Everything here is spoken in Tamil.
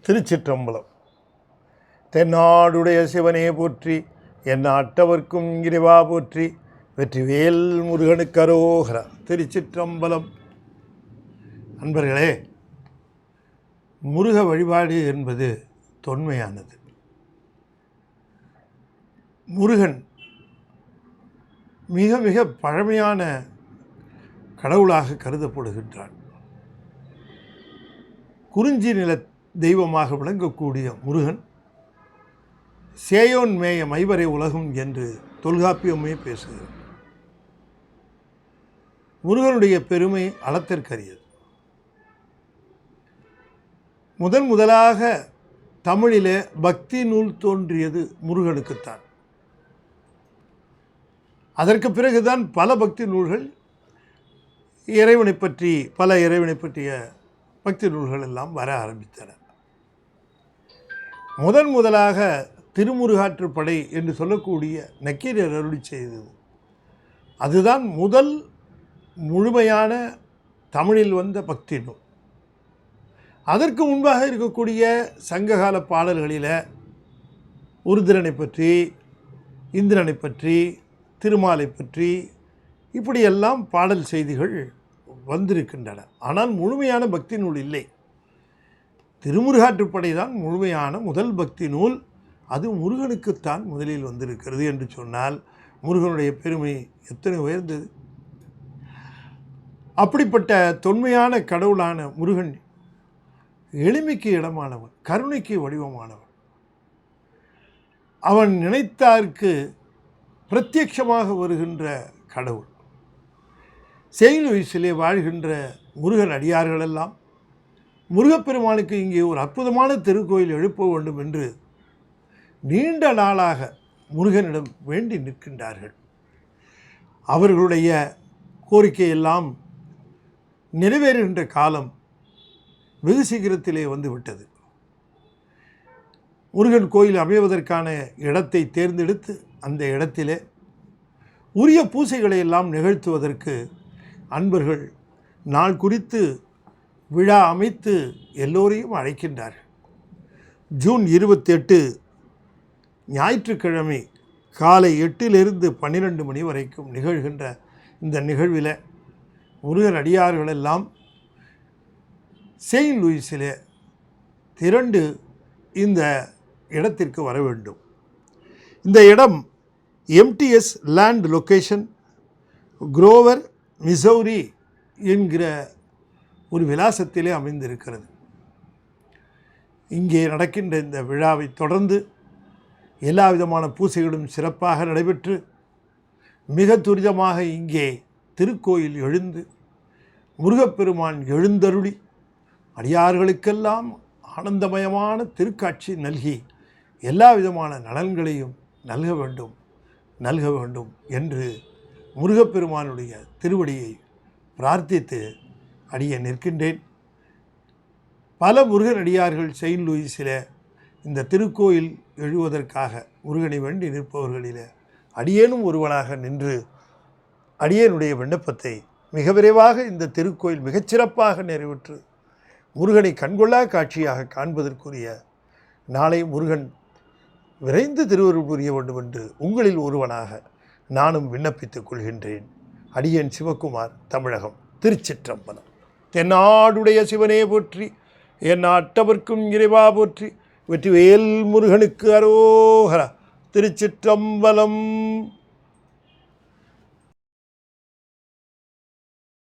திருச்சிற்றம்பலம். தென்னாடுடைய சிவனே போற்றி, என் நாட்டவர்க்கும் இறைவா போற்றி, வெற்றிவேல் முருகனுக்கு அரோகரா. திருச்சிற்றம்பலம். அன்பர்களே, முருக வழிபாடு என்பது தொன்மையானது. முருகன் மிக மிக பழமையான கடவுளாக கருதப்படுகின்றான். குறிஞ்சி நில தெய்வமாக விளங்கக்கூடிய முருகன் சேயோன் மேய மைவரை உலகம் என்று தொல்காப்பியமே பேசுகிறது. முருகனுடைய பெருமை அளத்திற்கரியது. முதலாக தமிழிலே பக்தி நூல் தோன்றியது முருகனுக்குத்தான். அதற்கு பிறகுதான் பல பக்தி நூல்கள் இறைவனை பற்றிய பக்தி நூல்கள் எல்லாம் வர ஆரம்பித்தன. முதலாக திருமுருகாற்றுப்படை என்று சொல்லக்கூடிய நக்கீரர் அருளி செய்தது. அதுதான் முதல் முழுமையான தமிழில் வந்த பக்தி நூல். அதற்கு முன்பாக இருக்கக்கூடிய சங்ககால பாடல்களில் உருதிரனை பற்றி, இந்திரனை பற்றி, திருமாலை பற்றி இப்படியெல்லாம் பாடல் செய்திகள் வந்திருக்கின்றன. ஆனால் முழுமையான பக்தி நூல் இல்லை. திருமுருகாற்றுப்படை தான் முழுமையான முதல் பக்தி நூல். அது முருகனுக்குத்தான் முதலில் வந்திருக்கிறது என்று சொன்னால் முருகனுடைய பெருமை எத்தனை உயர்ந்தது! அப்படிப்பட்ட தொன்மையான கடவுளான முருகன் எளிமைக்கு இடமானவன், கருணைக்கு வடிவமானவன். அவன் நினைத்தார்க்கு பிரத்யட்சமாக வருகின்ற கடவுள். செயின்ட் லூயிஸிலே வாழ்கின்ற முருகன் அடியார்களெல்லாம் முருகப்பெருமானுக்கு இங்கே ஒரு அற்புதமான திருக்கோயில் எழுப்ப வேண்டும் என்று நீண்ட நாளாக முருகனிடம் வேண்டி நிற்கின்றார்கள். அவர்களுடைய கோரிக்கையெல்லாம் நிறைவேறுகின்ற காலம் வெகு சீக்கிரத்திலே வந்துவிட்டது. முருகன் கோயில் அமைவதற்கான இடத்தை தேர்ந்தெடுத்து அந்த இடத்திலே உரிய பூசைகளை எல்லாம் நிகழ்த்துவதற்கு அன்பர்கள் நாள் குறித்து விழா அமைத்து எல்லோரையும் அழைக்கின்றார்கள். ஜூன் 28 ஞாயிற்றுக்கிழமை காலை 8 to 12 மணி வரைக்கும் நிகழ்கின்ற இந்த நிகழ்வில் முருகன் அடியார்களெல்லாம் செயின்ட் லூயிஸிலே திரண்டு இந்த இடத்திற்கு வர வேண்டும். இந்த இடம் MTS land location, Grover, Missouri என்கிற ஒரு விலாசத்திலே அமைந்திருக்கிறது. இங்கே நடக்கின்ற இந்த விழாவை தொடர்ந்து எல்லா விதமான பூசைகளும் சிறப்பாக நடைபெற்று மிக துரிதமாக இங்கே திருக்கோயில் எழுந்து முருகப்பெருமான் எழுந்தருளி அடியார்களுக்கெல்லாம் ஆனந்தமயமான திருக்காட்சி நல்கி எல்லா விதமான நலன்களையும் நல்க வேண்டும் என்று முருகப்பெருமானுடைய திருவடியை பிரார்த்தித்து அடியே நிற்கின்றேன். பல முருகன் அடியார்கள் செயின்ட் லூயிஸில் இந்த திருக்கோயில் எழுவதற்காக முருகனை வேண்டி நிற்பவர்களில் அடியேனும் ஒருவனாக நின்று அடியேனுடைய விண்ணப்பத்தை மிக விரைவாக இந்த திருக்கோயில் மிகச்சிறப்பாக நிறைவேற்று முருகனை கண்கொள்ளா காட்சியாக காண்பதற்குரிய நாளை முருகன் விரைந்து திருவருள் புரிய வேண்டும் என்று உங்களில் ஒருவனாக நானும் விண்ணப்பித்துக் கொள்கின்றேன். அடியேன் சிவகுமார், தமிழகம். திருச்சிற்றம்பலம். தென்னாடுடைய சிவனே போற்றி, என் நாட்டவர்க்கும் இறைவா போற்றி, வெற்றிவேல் முருகனுக்கு அரோகரா. திருச்சிற்றம்பலம்.